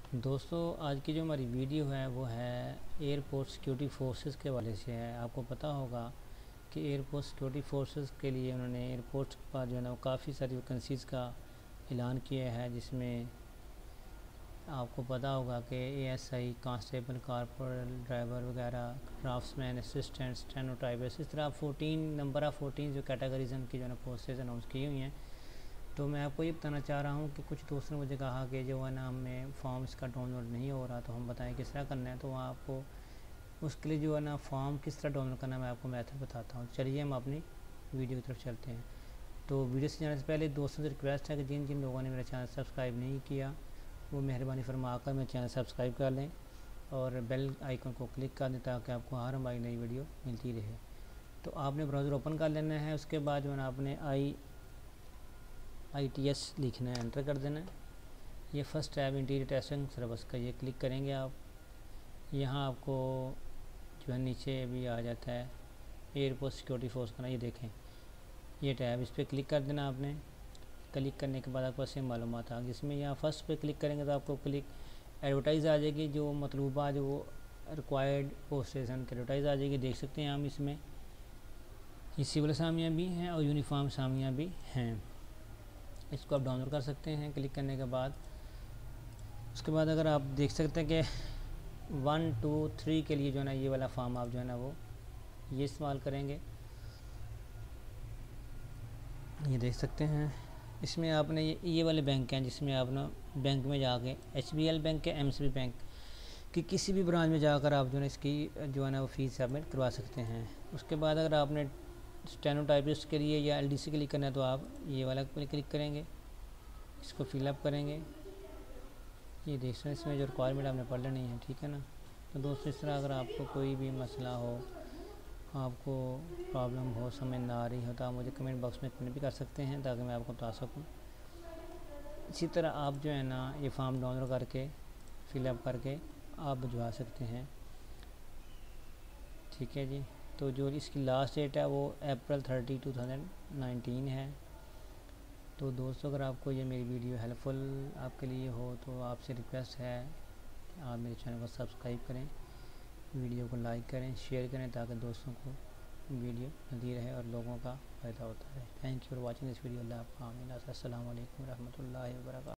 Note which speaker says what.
Speaker 1: दोस्तों, आज की जो हमारी वीडियो है वो है एयरपोर्ट सिक्योरिटी फोर्सेस के हवाले से है। आपको पता होगा कि एयरपोर्ट सिक्योरिटी फोर्सेस के लिए उन्होंने एयरपोर्ट पर जो है ना काफ़ी सारी वैकेंसीज़ का ऐलान किया है, जिसमें आपको पता होगा कि एएसआई, कांस्टेबल, कारपोरल, ड्राइवर वगैरह, ड्राफ्ट्समैन, असिस्टेंट, स्टेनोटाइपिस्ट, इस तरह 14 जो कैटेगरीज उनकी जो है ना पोस्टेज अनाउंस की हुई हैं। तो मैं आपको ये बताना चाह रहा हूँ कि कुछ दोस्तों ने मुझे कहा कि जो है ना हमें फॉर्म इसका डाउनलोड नहीं हो रहा, तो हम बताएं किस तरह करना है। तो वहाँ आपको उसके लिए जो है ना फॉर्म किस तरह डाउनलोड करना है मैं आपको मेथड बताता हूँ। चलिए हम अपनी वीडियो की तरफ चलते हैं। तो वीडियो से जाने से पहले दोस्तों से रिक्वेस्ट है कि जिन जिन लोगों ने मेरा चैनल सब्सक्राइब नहीं किया वो मेहरबानी फरमा कर मेरे चैनल सब्सक्राइब कर लें और बेल आइकन को क्लिक कर दें ताकि आपको हर हमारी नई वीडियो मिलती रहे। तो आपने ब्राउज़र ओपन कर लेना है। उसके बाद जो है ना आपने ITS लिखना है, एंटर कर देना है। ये first tab interior testing service का, ये क्लिक करेंगे आप। यहाँ आपको जो है नीचे भी आ जाता है एयरपोर्ट सिक्योरिटी फोर्स का ना, ये देखें ये टैब, इस पर क्लिक कर देना आपने। क्लिक करने के बाद आपको ऐसे मालूमात आ गई। इसमें यहाँ फर्स्ट पे क्लिक करेंगे तो आपको क्लिक एडवर्टाइज़ आ जाएगी, जो मतलूबा जो रिक्वायर्ड पोस्टेशन की एडवर्टाइज़ आ जाएगी। देख सकते हैं हम इसमें ये सिविल असामियाँ भी हैं और यूनिफॉर्म असामियाँ भी हैं। इसको आप डाउनलोड कर सकते हैं क्लिक करने के बाद। उसके बाद अगर आप देख सकते हैं कि 1, 2, 3 के लिए जो है ना ये वाला फॉर्म आप जो है ना वो ये इस्तेमाल करेंगे। ये देख सकते हैं इसमें आपने ये वाले बैंक हैं जिसमें आप ना बैंक में जाके HBL बैंक या MCB बैंक कि किसी भी ब्रांच में जाकर आप जो है ना इसकी जो है ना वो फ़ीस सबमिट करवा सकते हैं। उसके बाद अगर आपने स्टेनोटाइपिस्ट के लिए या LDC के लिए करना है तो आप ये वाला क्लिक करेंगे, इसको फिलअप करेंगे। ये देख सकते हैं इसमें जो रिक्वायरमेंट आपने पढ़ लेनी है, ठीक है ना। तो दोस्तों इस तरह अगर आपको कोई भी मसला हो, आपको प्रॉब्लम हो, समझ ना आ रही हो, तो आप मुझे कमेंट बॉक्स में कमेंट भी कर सकते हैं ताकि मैं आपको बता सकूं। इसी तरह आप जो है ना ये फॉर्म डाउनलोड करके फिलअप करके आप भिजवा सकते हैं, ठीक है जी। तो जो इसकी लास्ट डेट है वो अप्रैल 30, 2019 है। तो दोस्तों अगर आपको ये मेरी वीडियो हेल्पफुल आपके लिए हो तो आपसे रिक्वेस्ट है कि आप मेरे चैनल को सब्सक्राइब करें, वीडियो को लाइक करें, शेयर करें ताकि दोस्तों को वीडियो मिलती रहे और लोगों का फ़ायदा होता रहे। Thank you for watching this video. अल्लाह हाफ़िज़। अस्सलामु अलैकुम रहमतुल्लाहि व बरकातहू।